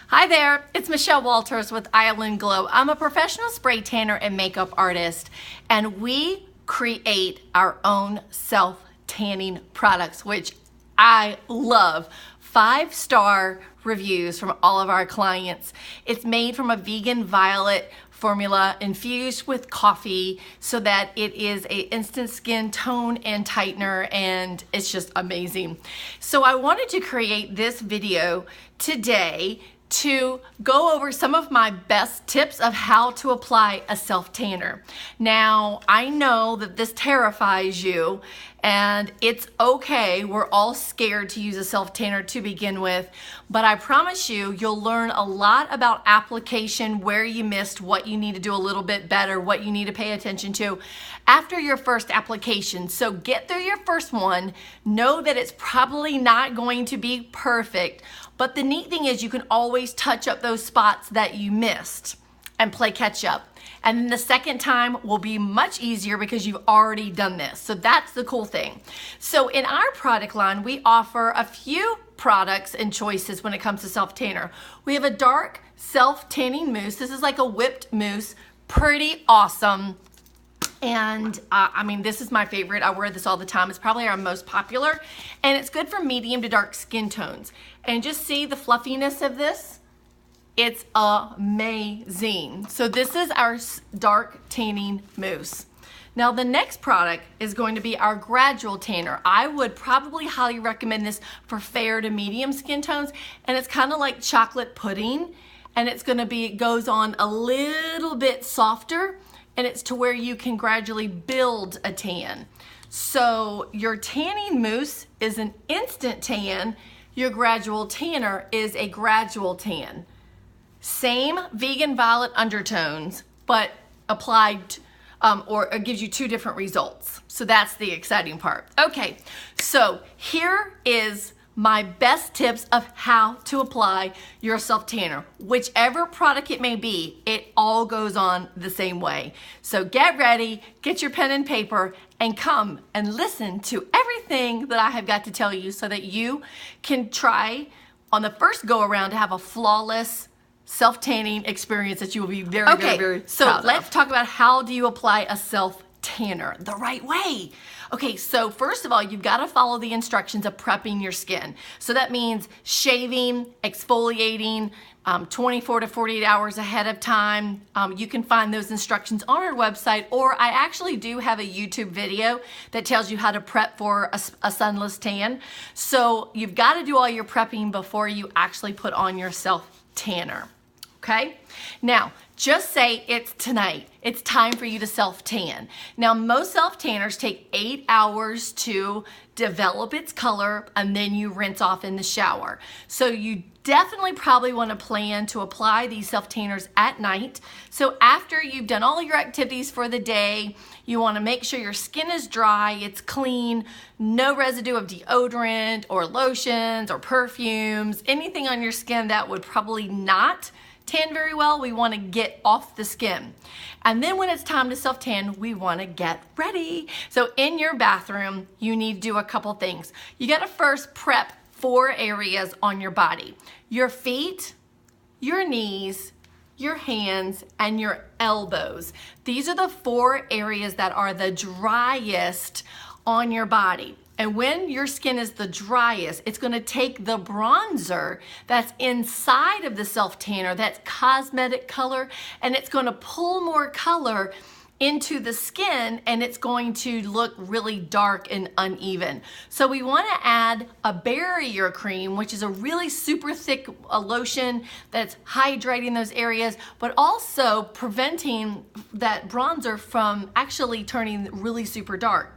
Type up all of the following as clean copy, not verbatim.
Hi there, it's Michelle Walters with Island Glow. I'm a professional spray tanner and makeup artist, and we create our own self-tanning products, which I love. 5-star reviews from all of our clients. It's made from a vegan violet formula infused with coffee so that it is a instant skin tone and tightener, and it's just amazing. So I wanted to create this video today to go over some of my best tips of how to apply a self-tanner. Now, I know that this terrifies you, and it's okay. We're all scared to use a self-tanner to begin with, but I promise you'll learn a lot about application, where you missed, what you need to do a little bit better, what you need to pay attention to after your first application. So get through your first one. Know that it's probably not going to be perfect, but the neat thing is you can always touch up those spots that you missed and play catch up. And then the second time will be much easier because you've already done this. So that's the cool thing. So in our product line, we offer a few products and choices when it comes to self-tanner. We have a dark self-tanning mousse. This is like a whipped mousse, pretty awesome. And I mean, this is my favorite. I wear this all the time. It's probably our most popular, and it's good for medium to dark skin tones. And just see the fluffiness of this. It's amazing. So this is our dark tanning mousse. Now the next product is going to be our gradual tanner. I would probably highly recommend this for fair to medium skin tones, and it's kind of like chocolate pudding, and it's going to be, it goes on a little bit softer, and it's to where you can gradually build a tan. So your tanning mousse is an instant tan. Your gradual tanner is a gradual tan. Same vegan violet undertones, but applied or it gives you two different results. So that's the exciting part. Okay, so here is my best tips of how to apply your self-tanner. Whichever product it may be, it all goes on the same way. So get ready, get your pen and paper, and come and listen to everything that I have got to tell you so that you can try on the first go around to have a flawless self-tanning experience that you will be very proud of. So let's talk about how do you apply a self-tanner the right way. Okay, so first of all, you've got to follow the instructions of prepping your skin. So that means shaving, exfoliating, 24 to 48 hours ahead of time. You can find those instructions on our website, or I actually do have a YouTube video that tells you how to prep for a sunless tan. So you've got to do all your prepping before you actually put on your self-tanner. Okay, now just say it's tonight. It's time for you to self-tan. Now most self-tanners take 8 hours to develop its color, and then you rinse off in the shower. So you definitely probably want to plan to apply these self-tanners at night. So after you've done all your activities for the day, you want to make sure your skin is dry, it's clean, no residue of deodorant or lotions or perfumes, anything on your skin that would probably not tan very well, we want to get off the skin. And then when it's time to self-tan, we want to get ready. So in your bathroom, you need to do a couple things. You got to first prep 4 areas on your body: your feet, your knees, your hands, and your elbows. These are the 4 areas that are the driest on your body. And when your skin is the driest, it's going to take the bronzer that's inside of the self-tanner, that's cosmetic color, and it's going to pull more color into the skin, and it's going to look really dark and uneven. So we want to add a barrier cream, which is a really super thick lotion that's hydrating those areas, but also preventing that bronzer from actually turning really super dark.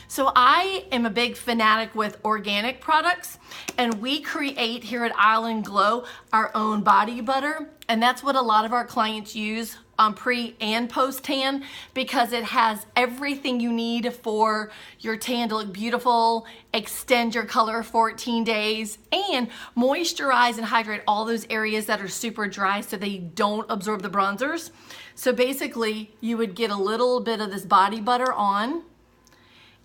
So I am a big fanatic with organic products, and we create here at Island Glow our own body butter, and that's what a lot of our clients use pre and post tan, because it has everything you need for your tan to look beautiful, extend your color 14 days, and moisturize and hydrate all those areas that are super dry so they don't absorb the bronzers. So basically you would get a little bit of this body butter on,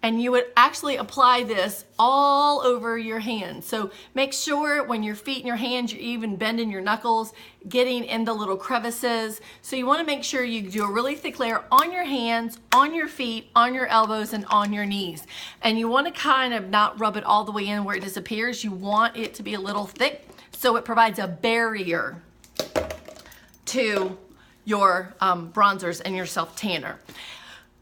and you would actually apply this all over your hands. So make sure when your feet and your hands, you're even bending your knuckles, getting in the little crevices. So you wanna make sure you do a really thick layer on your hands, on your feet, on your elbows, and on your knees. And you wanna kind of not rub it all the way in where it disappears. You want it to be a little thick so it provides a barrier to your bronzers and your self-tanner.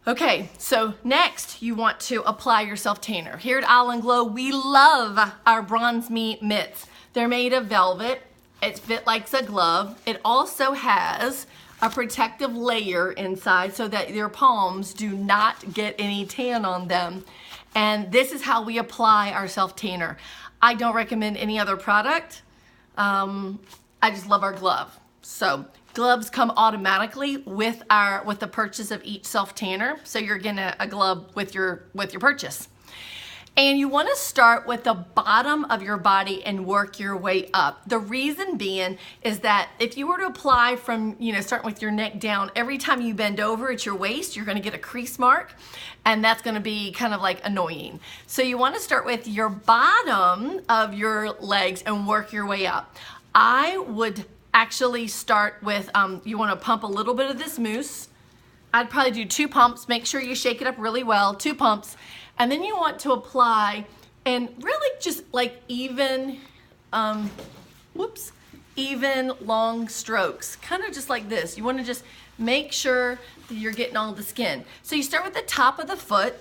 Okay, so next you want to apply your self-tanner. Here at Island Glow, we love our Bronze Me mitts. They're made of velvet. It fits like a glove. It also has a protective layer inside so that your palms do not get any tan on them. And this is how we apply our self-tanner. I don't recommend any other product. I just love our glove. So gloves come automatically with the purchase of each self-tanner. So you're getting a glove with your purchase. And you want to start with the bottom of your body and work your way up. The reason being is that if you were to apply from, starting with your neck down, every time you bend over at your waist, you're going to get a crease mark, and that's going to be kind of like annoying. So you want to start with your bottom of your legs and work your way up. I would actually start with, you want to pump a little bit of this mousse. I'd probably do 2 pumps. Make sure you shake it up really well, 2 pumps. And then you want to apply and really just like even long strokes, kind of just like this. You want to just make sure that you're getting all the skin. So you start with the top of the foot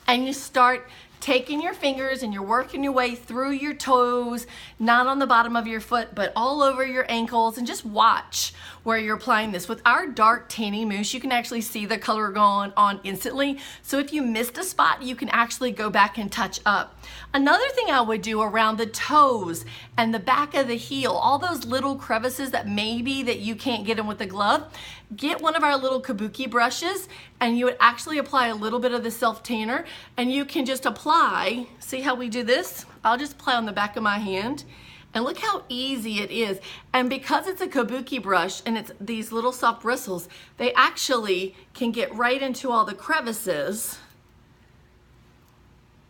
and you start taking your fingers and you're working your way through your toes, not on the bottom of your foot, but all over your ankles, and just watch where you're applying this. With our dark tanning mousse, you can actually see the color going on instantly. So if you missed a spot, you can actually go back and touch up. Another thing I would do around the toes and the back of the heel, all those little crevices that maybe that you can't get in with the glove, get one of our little kabuki brushes and you would actually apply a little bit of the self-tanner, and you can just apply, see how we do this? I'll just apply on the back of my hand. And look how easy it is. And because it's a kabuki brush and it's these little soft bristles, they actually can get right into all the crevices,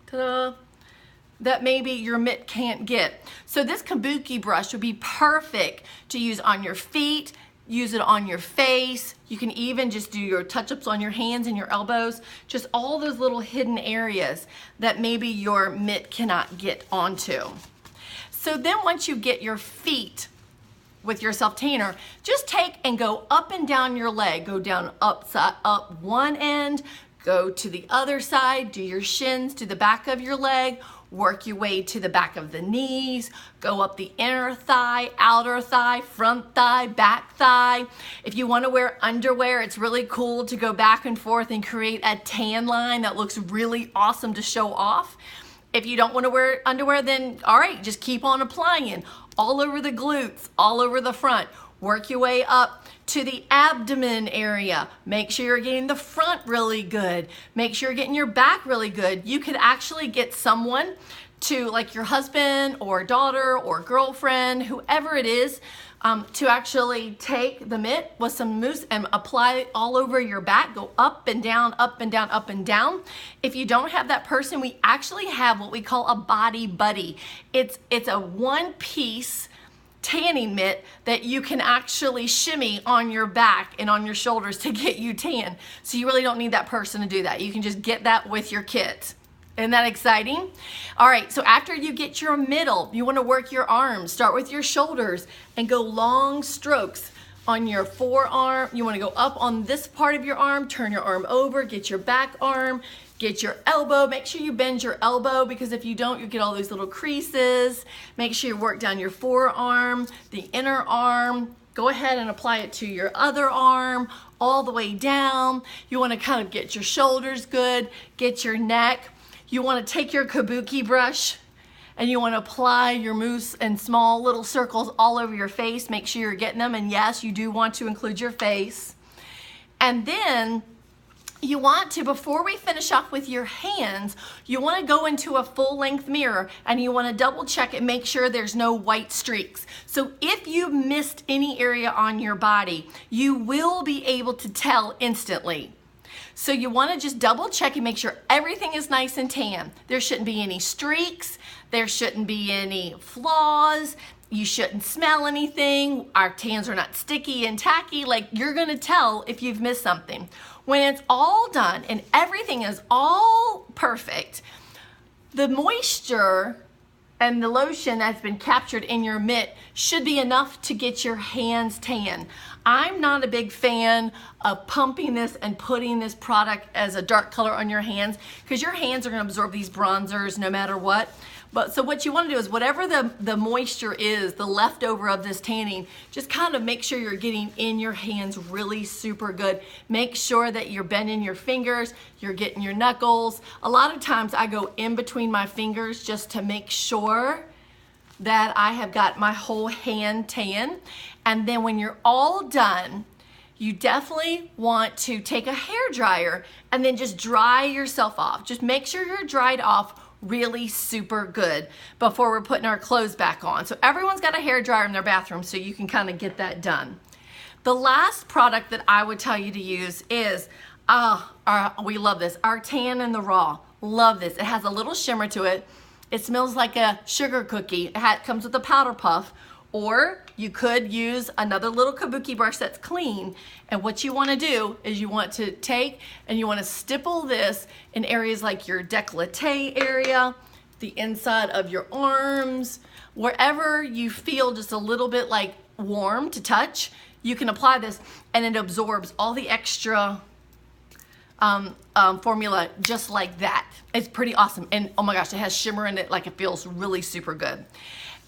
ta-da, that maybe your mitt can't get. So this kabuki brush would be perfect to use on your feet, use it on your face. You can even just do your touch-ups on your hands and your elbows, just all those little hidden areas that maybe your mitt cannot get onto. So then once you get your feet with your self-tanner, just take and go up and down your leg. Go down up one end, go to the other side, do your shins to the back of your leg, work your way to the back of the knees, go up the inner thigh, outer thigh, front thigh, back thigh. If you want to wear underwear, it's really cool to go back and forth and create a tan line that looks really awesome to show off. If you don't want to wear underwear, then all right, just keep on applying all over the glutes, all over the front. Work your way up to the abdomen area. Make sure you're getting the front really good. Make sure you're getting your back really good. You could actually get someone to, like your husband or daughter or girlfriend, whoever it is, to actually take the mitt with some mousse and apply it all over your back. Go up and down, up and down, up and down. If you don't have that person, we actually have what we call a body buddy. It's a one-piece tanning mitt that you can actually shimmy on your back and on your shoulders to get you tan. So you really don't need that person to do that. You can just get that with your kit. Isn't that exciting? All right, so after you get your middle, you want to work your arms. Start with your shoulders and go long strokes on your forearm. You want to go up on this part of your arm, turn your arm over, get your back arm, get your elbow. Make sure you bend your elbow, because if you don't, you get all those little creases. Make sure you work down your forearm, the inner arm. Go ahead and apply it to your other arm, all the way down. You want to kind of get your shoulders good, get your neck. You want to take your kabuki brush and you want to apply your mousse in small little circles all over your face. Make sure you're getting them, and yes, you do want to include your face. And then you want to, before we finish off with your hands, you want to go into a full-length mirror and you want to double check and make sure there's no white streaks. So if you missed any area on your body, you will be able to tell instantly. So you want to just double check and make sure everything is nice and tan. There shouldn't be any streaks. There shouldn't be any flaws. You shouldn't smell anything. Our tans are not sticky and tacky. Like, you're gonna tell if you've missed something. When it's all done and everything is all perfect, the moisture and the lotion that's been captured in your mitt should be enough to get your hands tan. I'm not a big fan of pumping this and putting this product as a dark color on your hands, because your hands are gonna absorb these bronzers no matter what. But so what you want to do is whatever the moisture is, the leftover of this tanning, just kind of make sure you're getting in your hands really super good. Make sure that you're bending your fingers, you're getting your knuckles. A lot of times I go in between my fingers just to make sure that I have got my whole hand tan. And then when you're all done, you definitely want to take a hair dryer and then just dry yourself off. Just make sure you're dried off really super good before we're putting our clothes back on. So everyone's got a hair dryer in their bathroom, so you can kind of get that done. The last product that I would tell you to use is, we love this, our Tan in the Raw. Love this. It has a little shimmer to it. It smells like a sugar cookie. It comes with a powder puff. Or you could use another little kabuki brush that's clean. And what you want to do is you want to take and you want to stipple this in areas like your décolleté area, the inside of your arms, wherever you feel just a little bit like warm to touch, you can apply this and it absorbs all the extra formula just like that. It's pretty awesome. And oh my gosh, it has shimmer in it, like it feels really super good.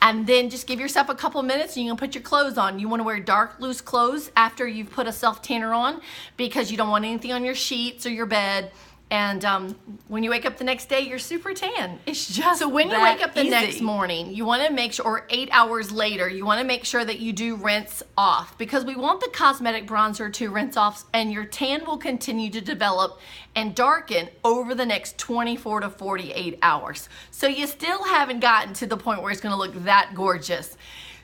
And then just give yourself a couple minutes and you can put your clothes on. You want to wear dark, loose clothes after you've put a self-tanner on, because you don't want anything on your sheets or your bed. And when you wake up the next day, you're super tan. It's just so when you wake up the next morning, you want to make sure, or 8 hours later, you want to make sure that you do rinse off, because we want the cosmetic bronzer to rinse off, and your tan will continue to develop and darken over the next 24 to 48 hours. So you still haven't gotten to the point where it's going to look that gorgeous.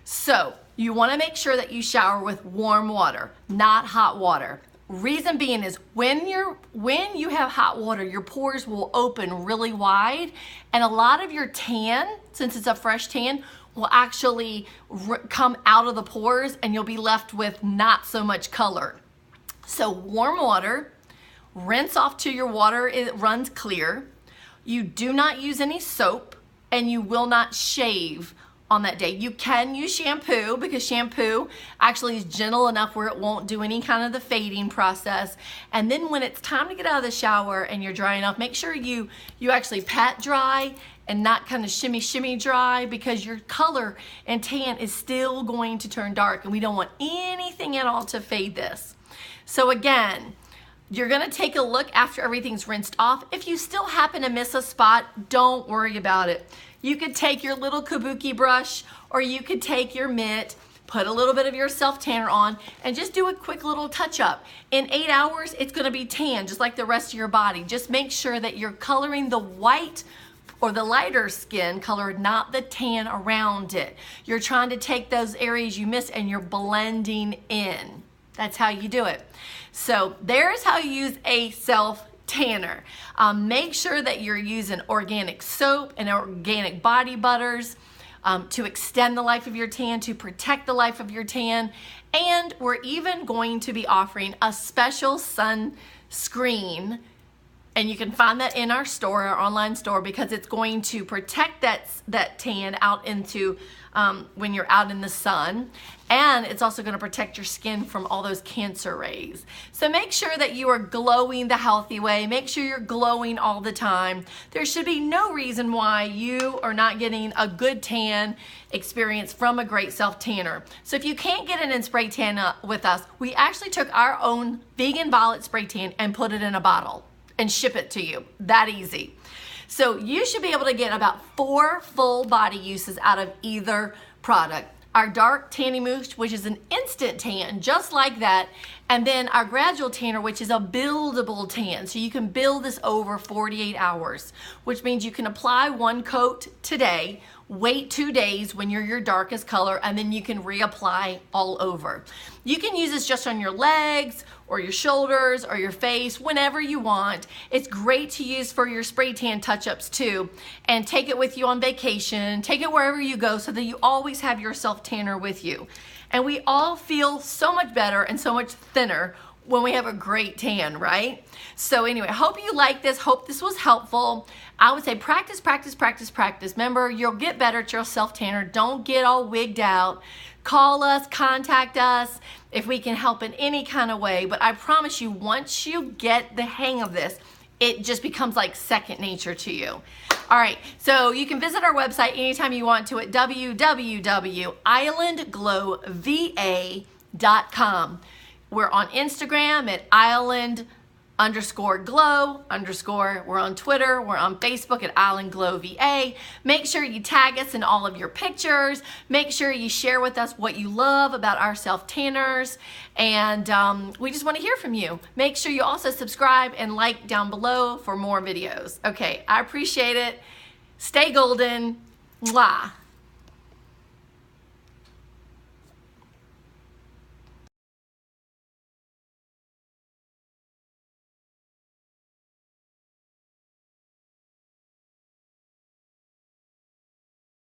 So you want to make sure that you shower with warm water, not hot water. Reason being is when you have hot water, your pores will open really wide, and a lot of your tan, since it's a fresh tan, will actually come out of the pores and you'll be left with not so much color. So warm water, rinse off till your water runs clear. You do not use any soap, and you will not shave on that day. You can use shampoo, because shampoo actually is gentle enough where it won't do any kind of the fading process. And then when it's time to get out of the shower and you're drying off, make sure you actually pat dry and not kind of shimmy dry, because your color and tan is still going to turn dark, and we don't want anything at all to fade this. So again, you're gonna take a look after everything's rinsed off. If you still happen to miss a spot, don't worry about it. You could take your little kabuki brush, or you could take your mitt, put a little bit of your self-tanner on, and just do a quick little touch-up. In 8 hours, it's gonna be tan, just like the rest of your body. Just make sure that you're coloring the white or the lighter skin color, not the tan around it. You're trying to take those areas you missed and you're blending in. That's how you do it. So there's how you use a self-tanner. Make sure that you're using organic soap and organic body butters to extend the life of your tan, to protect the life of your tan. And we're even going to be offering a special sunscreen, and you can find that in our store, our online store, because it's going to protect that tan out into when you're out in the sun. And it's also going to protect your skin from all those cancer rays. So make sure that you are glowing the healthy way. Make sure you're glowing all the time. There should be no reason why you are not getting a good tan experience from a great self-tanner. So if you can't get it in spray tan with us, we actually took our own vegan violet spray tan and put it in a bottle and ship it to you. That easy. So you should be able to get about 4 full body uses out of either product. Our dark tanning mousse, which is an instant tan, just like that. And then our gradual tanner, which is a buildable tan. So you can build this over 48 hours, which means you can apply 1 coat today, Wait 2 days when you're your darkest color, and then you can reapply all over. You can use this just on your legs or your shoulders or your face, whenever you want. It's great to use for your spray tan touch-ups too. And take it with you on vacation, take it wherever you go so that you always have your self-tanner with you. And we all feel so much better and so much thinner when we have a great tan, right? So anyway, hope you like this. Hope this was helpful. I would say practice, practice, practice, practice. Remember, you'll get better at your self-tanner. Don't get all wigged out. Call us, contact us if we can help in any kind of way. But I promise you, once you get the hang of this, it just becomes like second nature to you. All right, so you can visit our website anytime you want to at www.islandglowva.com. We're on Instagram at island_glow_. We're on Twitter. We're on Facebook at islandglowva. Make sure you tag us in all of your pictures. Make sure you share with us what you love about our self-tanners. And we just want to hear from you. Make sure you also subscribe and like down below for more videos. Okay, I appreciate it. Stay golden. Mwah.